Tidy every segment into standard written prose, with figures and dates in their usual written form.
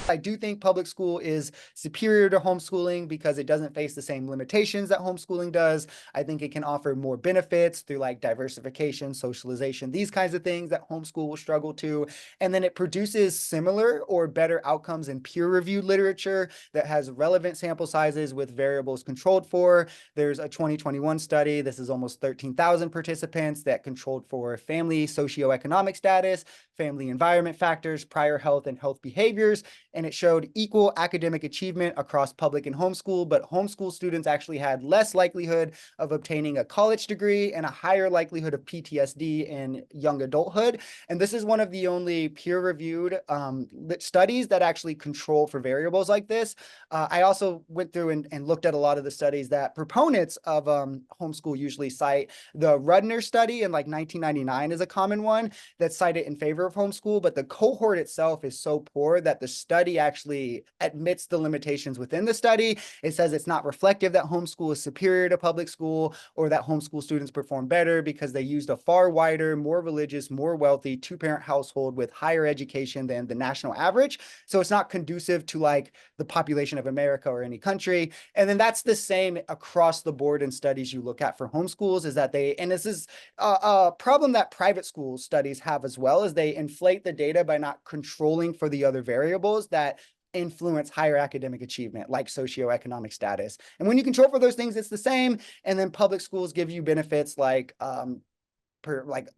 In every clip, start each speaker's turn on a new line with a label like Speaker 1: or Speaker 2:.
Speaker 1: I do think public school is superior to homeschooling because it doesn't face the same limitations that homeschooling does. I think it can offer more benefits through like diversification, socialization, these kinds of things that homeschool will struggle to. And then it produces similar or better outcomes in peer-reviewed literature that has relevant sample sizes with variables controlled for. There's a 2021 study. This is almost 13,000 participants that controlled for family socioeconomic status, family environment factors, prior health and health behaviors, and it showed equal academic achievement across public and homeschool, but homeschool students actually had less likelihood of obtaining a college degree and a higher likelihood of PTSD in young adulthood. And this is one of the only peer-reviewed studies that actually control for variables like this. I also went through and looked at a lot of the studies that proponents of homeschool usually cite. The Rudner study in like 1999 is a common one that's cited in favor of homeschool, but the cohort itself is so poor that the study actually admits the limitations within the study. It says it's not reflective that homeschool is superior to public school or that homeschool students perform better because they used a far wider, more religious, more wealthy two-parent household with higher education than the national average. So it's not conducive to like the population of America or any country. And then that's the same across the board in studies you look at for homeschools is that and this is a problem that private school studies have as well, is they inflate the data by not controlling for the other variables that influence higher academic achievement, like socioeconomic status. And when you control for those things, it's the same. And then public schools give you benefits like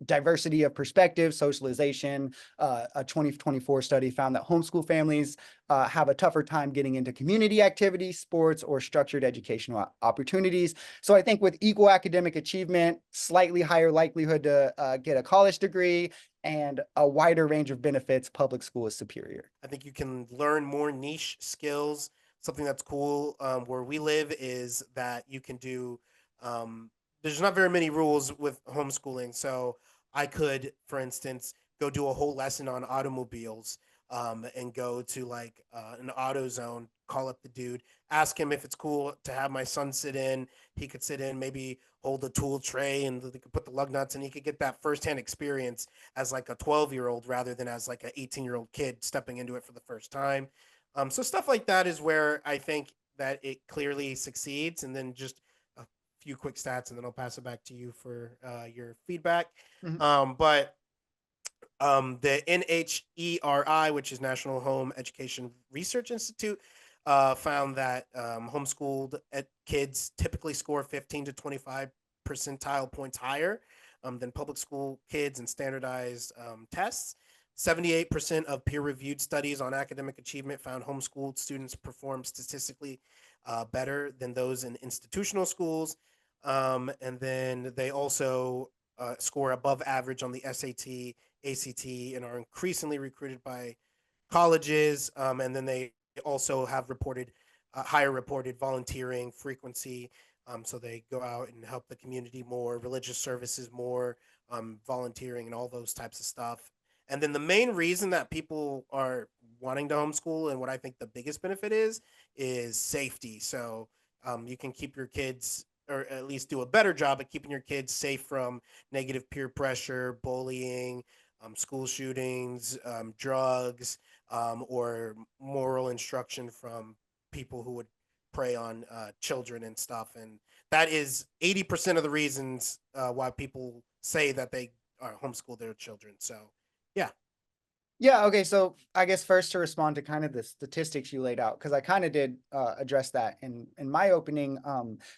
Speaker 1: diversity of perspective, socialization. A 2024 study found that homeschool families have a tougher time getting into community activities, sports, or structured educational opportunities. So I think with equal academic achievement, slightly higher likelihood to get a college degree, and a wider range of benefits, public school is superior.
Speaker 2: I think you can learn more niche skills. Something that's cool where we live is that you can do. There's not very many rules with homeschooling, so I could, for instance, go do a whole lesson on automobiles, and go to like an auto zone, call up the dude, ask him if it's cool to have my son sit in. He could sit in, maybe hold a tool tray, and they could put the lug nuts, and he could get that firsthand experience as like a 12-year-old rather than as like an 18-year-old kid stepping into it for the first time. So stuff like that is where I think that it clearly succeeds. And then just a few quick stats, and then I'll pass it back to you for your feedback.
Speaker 1: Mhm.
Speaker 2: But the NHERI, which is National Home Education Research Institute, found that homeschooled kids typically score 15 to 25 percentile points higher than public school kids in standardized tests. 78% of peer reviewed studies on academic achievement found homeschooled students perform statistically better than those in institutional schools. And then they also score above average on the SAT, ACT, and are increasingly recruited by colleges. And then they also have reported higher reported volunteering frequency. So they go out and help the community more, religious services more, volunteering, and all those types of stuff. And then the main reason that people are wanting to homeschool, and what I think the biggest benefit is safety. So you can keep your kids, or at least do a better job at keeping your kids safe from negative peer pressure, bullying, school shootings, drugs, or moral instruction from people who would prey on children and stuff. And that is 80% of the reasons why people say that they are homeschool their children. So, yeah.
Speaker 1: Yeah, okay, so I guess first to respond to kind of the statistics you laid out, because I kind of did address that in my opening.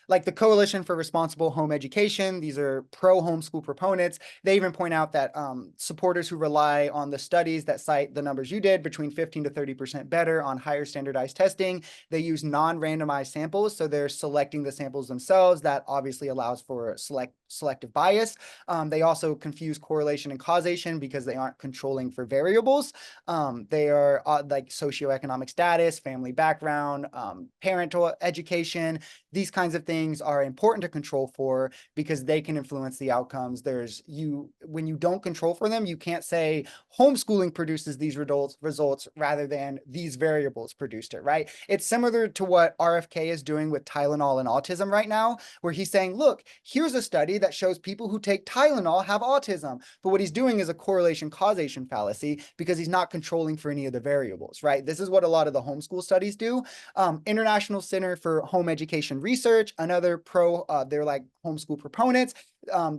Speaker 1: Like the Coalition for Responsible Home Education, these are pro-homeschool proponents. They even point out that supporters who rely on the studies that cite the numbers you did, between 15 to 30% better on higher standardized testing, they use non-randomized samples, so they're selecting the samples themselves. That obviously allows for selective bias. They also confuse correlation and causation because they aren't controlling for variables. They are like socioeconomic status, family background, parental education. These kinds of things are important to control for because they can influence the outcomes. When you don't control for them, you can't say homeschooling produces these results rather than these variables produced it, right? It's similar to what RFK is doing with Tylenol and autism right now, where he's saying, look, here's a study that shows people who take Tylenol have autism. But what he's doing is a correlation causation fallacy because he's not controlling for any of the variables, right? This is what a lot of the homeschool studies do. International Center for Home Education Research, another they're like homeschool proponents.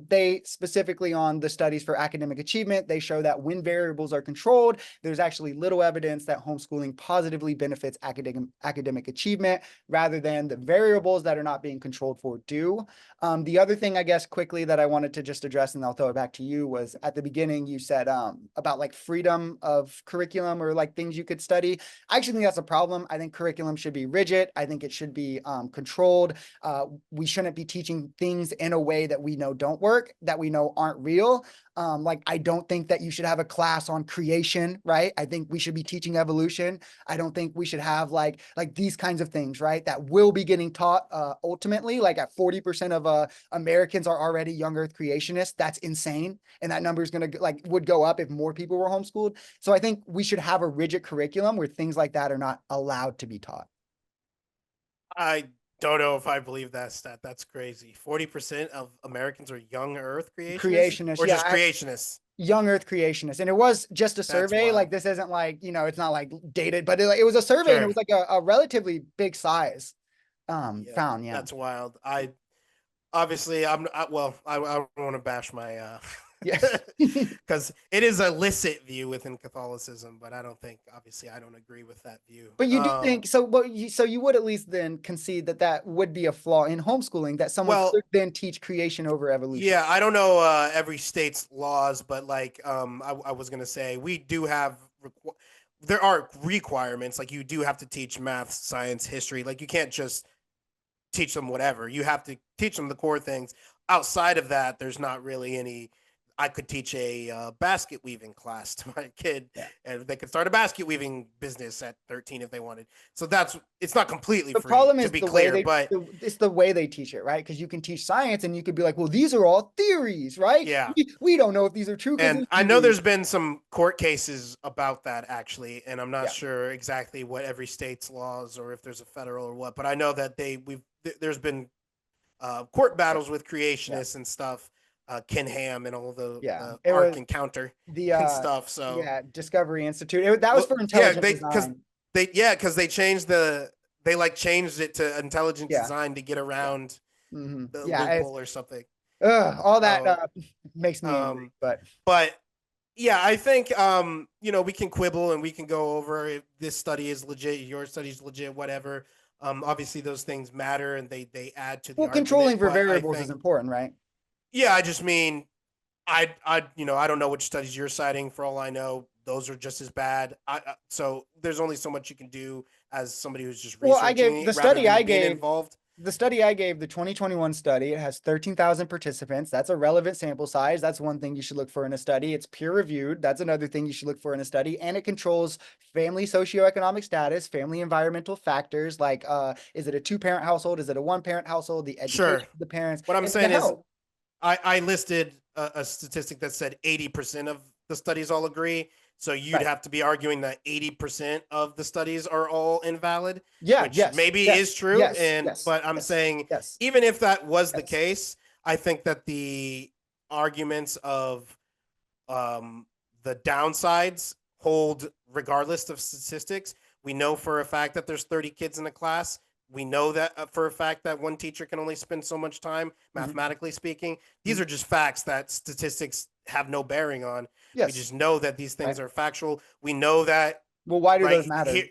Speaker 1: They specifically on the studies for academic achievement, they show that when variables are controlled, there's actually little evidence that homeschooling positively benefits academic achievement rather than the variables that are not being controlled for do. The other thing, I guess, quickly that I wanted to just address, and I'll throw it back to you, was at the beginning you said about like freedom of curriculum or like things you could study. I actually think that's a problem. I think curriculum should be rigid. I think it should be controlled. We shouldn't be teaching things in a way that we know don't work, that we know aren't real. Like, I don't think that you should have a class on creation, right? I think we should be teaching evolution. I don't think we should have like these kinds of things, right? That will be getting taught ultimately. Like at 40% of Americans are already young Earth creationists. That's insane. And that number is going to would go up if more people were homeschooled. So I think we should have a rigid curriculum where things like that are not allowed to be taught.
Speaker 2: I don't know if I believe that stat. That's crazy. 40% of Americans are young Earth creationists
Speaker 1: Creationists,
Speaker 2: or
Speaker 1: yeah,
Speaker 2: just creationists.
Speaker 1: young Earth creationists. And it was just a
Speaker 2: That's
Speaker 1: survey. Like,
Speaker 2: wild.
Speaker 1: this isn't like, it's not like dated, but it was a survey and it
Speaker 2: Sure.
Speaker 1: was like a relatively big size
Speaker 2: Yeah,
Speaker 1: found. Yeah.
Speaker 2: that's wild. I obviously I don't want to bash my
Speaker 1: Yeah.
Speaker 2: because it is a licit view within Catholicism, but I don't think obviously I don't agree with that view.
Speaker 1: But you do think so, so you would at least then concede that that would be a flaw in homeschooling, that someone
Speaker 2: Well,
Speaker 1: could then teach creation over evolution.
Speaker 2: yeah, I don't know every state's laws, but like I was gonna say we do have there are requirements. Like you do have to teach math, science, history. Like you can't just teach them whatever. You have to teach them the core things. Outside of that, there's not really any. I could teach a basket weaving class to my kid,
Speaker 1: Yeah.
Speaker 2: and they could start a basket weaving business at 13 if they wanted. So that's it's not completely
Speaker 1: The
Speaker 2: free,
Speaker 1: problem
Speaker 2: to
Speaker 1: is
Speaker 2: be
Speaker 1: the way
Speaker 2: clear, but
Speaker 1: it's the way they teach it, right? Because you can teach science and you could be like, well, these are all theories, right?
Speaker 2: yeah.
Speaker 1: We don't know if these are true because
Speaker 2: And
Speaker 1: they're
Speaker 2: I know
Speaker 1: theories.
Speaker 2: there's been some court cases about that actually, and I'm not
Speaker 1: Yeah.
Speaker 2: sure exactly what every state's laws or if there's a federal or what, but I know that there's been court
Speaker 1: Yeah.
Speaker 2: battles with
Speaker 1: Yeah.
Speaker 2: creationists and stuff, Ken Ham and all
Speaker 1: Yeah.
Speaker 2: the
Speaker 1: It
Speaker 2: Ark
Speaker 1: was
Speaker 2: Encounter
Speaker 1: the
Speaker 2: and stuff. So
Speaker 1: yeah, Discovery Institute. That was
Speaker 2: well,
Speaker 1: for
Speaker 2: yeah,
Speaker 1: intelligent design.
Speaker 2: because they changed they like changed it to intelligent
Speaker 1: Yeah.
Speaker 2: design to get
Speaker 1: Yeah.
Speaker 2: around the
Speaker 1: Yeah.
Speaker 2: loophole or something.
Speaker 1: All that
Speaker 2: So
Speaker 1: makes me angry,
Speaker 2: um,
Speaker 1: but
Speaker 2: but yeah, I think we can quibble and we can go over if this study is legit, your study is legit, whatever. Obviously those things matter and they add to the
Speaker 1: well,
Speaker 2: argument,
Speaker 1: controlling for
Speaker 2: but I
Speaker 1: variables is
Speaker 2: think
Speaker 1: important, right?
Speaker 2: yeah, I just mean I don't know which studies you're citing. For all I know, those are just as bad. So there's only so much you can do as somebody who's just
Speaker 1: Well,
Speaker 2: researching it rather than being involved.
Speaker 1: the study I gave, the 2021 study, it has 13,000 participants. That's a relevant sample size. That's one thing you should look for in a study. It's peer reviewed. That's another thing you should look for in a study. And it controls family socioeconomic status, family environmental factors like is it a two-parent household? Is it a one-parent household? The
Speaker 2: Sure.
Speaker 1: education of the parents
Speaker 2: What I'm
Speaker 1: and the
Speaker 2: saying is,
Speaker 1: health.
Speaker 2: I listed a statistic that said 80% of the studies all agree. So you'd
Speaker 1: Right.
Speaker 2: have to be arguing that 80% of the studies are all invalid,
Speaker 1: Yeah,
Speaker 2: which
Speaker 1: yes,
Speaker 2: maybe is
Speaker 1: yes,
Speaker 2: true.
Speaker 1: yes,
Speaker 2: And
Speaker 1: yes,
Speaker 2: but I'm
Speaker 1: yes,
Speaker 2: saying
Speaker 1: yes,
Speaker 2: even if that was the
Speaker 1: yes.
Speaker 2: case, I think that the arguments of um, the downsides hold regardless of statistics. We know for a fact that there's 30 kids in a class. We know that for a fact that one teacher can only spend so much time,
Speaker 1: Mhm,
Speaker 2: mathematically speaking. These
Speaker 1: mhm.
Speaker 2: are just facts that statistics have no bearing on. We
Speaker 1: Yes,
Speaker 2: just know that these
Speaker 1: right.
Speaker 2: things are factual. We know that
Speaker 1: Well, why do those
Speaker 2: right
Speaker 1: matter?
Speaker 2: here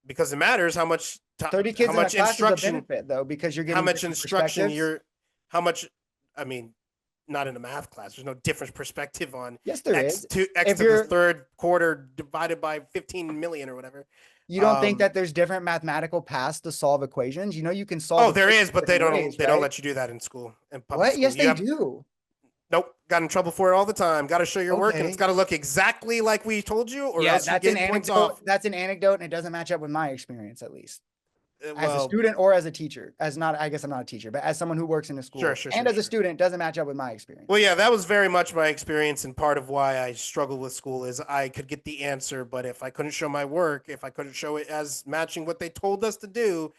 Speaker 2: because it matters
Speaker 1: 30
Speaker 2: how
Speaker 1: kids in a
Speaker 2: much
Speaker 1: class is a
Speaker 2: instruction
Speaker 1: benefit though, because you're
Speaker 2: how
Speaker 1: getting
Speaker 2: much
Speaker 1: different
Speaker 2: instruction
Speaker 1: perspectives.
Speaker 2: you're how much I mean not in a math class. There's no different perspective on
Speaker 1: Yes, there is.
Speaker 2: x
Speaker 1: If
Speaker 2: to the
Speaker 1: you're,
Speaker 2: third quarter divided by 15 million or whatever.
Speaker 1: you don't think
Speaker 2: Um,
Speaker 1: that there's different mathematical paths to solve equations? You can solve
Speaker 2: oh, there
Speaker 1: equations
Speaker 2: is, but
Speaker 1: different ways,
Speaker 2: they don't
Speaker 1: right?
Speaker 2: let you do that in school in public
Speaker 1: What?
Speaker 2: school.
Speaker 1: Yes,
Speaker 2: You
Speaker 1: they
Speaker 2: have
Speaker 1: do.
Speaker 2: nope, got in trouble for it all the time. Got to show your work and it's
Speaker 1: Okay.
Speaker 2: got to look exactly like we told you, or
Speaker 1: Yeah,
Speaker 2: else you
Speaker 1: that's an
Speaker 2: get points
Speaker 1: anecdote.
Speaker 2: off.
Speaker 1: That's an anecdote, and it doesn't match up with my experience, at least. As a
Speaker 2: Well,
Speaker 1: student or as a teacher, as not, I guess I'm not a teacher, but as someone who works in a
Speaker 2: sure,
Speaker 1: school
Speaker 2: sure,
Speaker 1: and
Speaker 2: sure,
Speaker 1: as a
Speaker 2: sure.
Speaker 1: student, doesn't match up with my
Speaker 2: Well,
Speaker 1: experience.
Speaker 2: yeah, that was very much my experience, and part of why I struggle with school is I could get the answer, but if I couldn't show my work, if I couldn't show it as matching what they told us to do,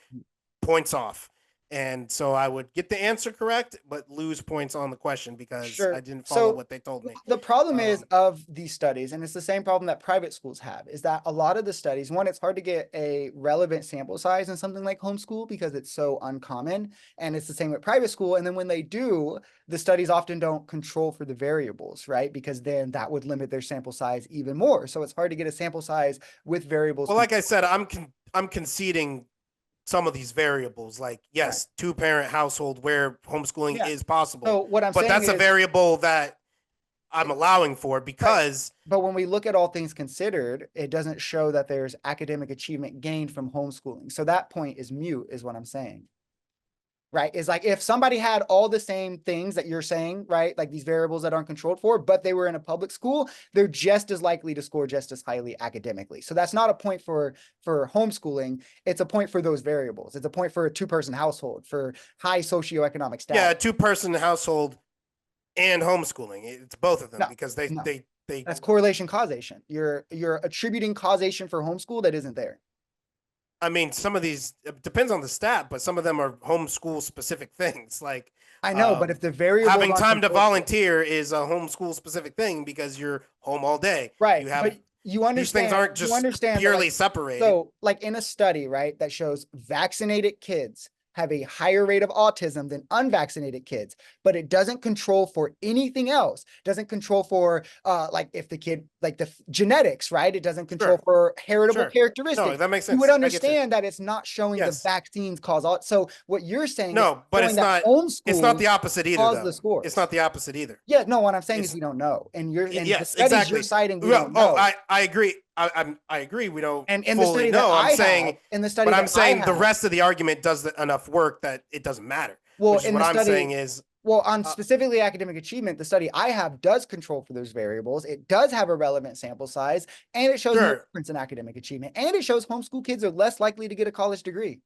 Speaker 2: points off. And so I would get the answer correct, but lose points on the question because I
Speaker 1: Sure.
Speaker 2: didn't follow
Speaker 1: So
Speaker 2: what they told me.
Speaker 1: the problem is
Speaker 2: Um,
Speaker 1: of these studies, and it's the same problem that private schools have, is that a lot of the studies, one, it's hard to get a relevant sample size in something like homeschool because it's so uncommon. And it's the same with private school. And then when they do, the studies often don't control for the variables, right? Because then that would limit their sample size even more. So it's hard to get a sample size with variables.
Speaker 2: well, like I said, I'm conceding some of these variables. Like,
Speaker 1: Right.
Speaker 2: yes, two-parent household where homeschooling
Speaker 1: Yeah.
Speaker 2: is possible,
Speaker 1: So what I'm
Speaker 2: but
Speaker 1: saying
Speaker 2: that's a
Speaker 1: is,
Speaker 2: variable that I'm allowing for
Speaker 1: right.
Speaker 2: because
Speaker 1: But when we look at all things considered, it doesn't show that there's academic achievement gained from homeschooling. So that point is mute, is what I'm saying. Right? Is like if somebody had all the same things that you're saying, right? Like these variables that aren't controlled for, but they were in a public school, they're just as likely to score just as highly academically. So that's not a point for homeschooling. It's a point for those variables. It's a point for a two-person household, for high socioeconomic
Speaker 2: yeah, a
Speaker 1: status.
Speaker 2: two-person household and homeschooling. It's both of them
Speaker 1: No,
Speaker 2: because
Speaker 1: no.
Speaker 2: they
Speaker 1: That's correlation causation. You're attributing causation for homeschool that isn't there.
Speaker 2: I mean, some of these it depends on the stat, but some of them are homeschool specific things. Like
Speaker 1: I know, but if the variables
Speaker 2: having
Speaker 1: aren't
Speaker 2: time to
Speaker 1: controlled for,
Speaker 2: volunteer is a homeschool specific thing because you're home all day.
Speaker 1: right,
Speaker 2: You
Speaker 1: but
Speaker 2: have these things aren't
Speaker 1: you
Speaker 2: just
Speaker 1: understand that,
Speaker 2: purely
Speaker 1: like,
Speaker 2: separated.
Speaker 1: so like in a study, right, that shows vaccinated kids have a higher rate of autism than unvaccinated kids, but it doesn't control for anything else. Doesn't control for like if the kid, like the genetics, right? It doesn't control
Speaker 2: Sure,
Speaker 1: for heritable
Speaker 2: sure. No,
Speaker 1: characteristics.
Speaker 2: that makes
Speaker 1: You would
Speaker 2: sense. I get you.
Speaker 1: understand that it's not showing the
Speaker 2: Yes.
Speaker 1: vaccines cause all. So what you're saying is
Speaker 2: No, but
Speaker 1: showing that
Speaker 2: it's not
Speaker 1: homeschool
Speaker 2: the opposite either
Speaker 1: caused the
Speaker 2: though. It's
Speaker 1: scores.
Speaker 2: not the opposite either.
Speaker 1: Yeah, no, what I'm saying is
Speaker 2: It's
Speaker 1: we don't know. And the
Speaker 2: yes,
Speaker 1: studies you're
Speaker 2: exactly.
Speaker 1: citing, we
Speaker 2: Well,
Speaker 1: don't
Speaker 2: oh,
Speaker 1: know.
Speaker 2: I agree. I agree. We don't
Speaker 1: And in the
Speaker 2: fully
Speaker 1: study that
Speaker 2: know. I'm
Speaker 1: I
Speaker 2: saying,
Speaker 1: have, in the
Speaker 2: but
Speaker 1: study
Speaker 2: I'm
Speaker 1: that I
Speaker 2: saying the
Speaker 1: have,
Speaker 2: rest of the argument does enough work that it doesn't matter.
Speaker 1: well,
Speaker 2: Which is
Speaker 1: in
Speaker 2: what
Speaker 1: the
Speaker 2: I'm saying
Speaker 1: study,
Speaker 2: is,
Speaker 1: well, on
Speaker 2: uh,
Speaker 1: specifically academic achievement, the study I have does control for those variables. It does have a relevant sample size, and it shows no
Speaker 2: sure.
Speaker 1: difference in academic achievement. And it shows homeschool kids are less likely to get a college degree.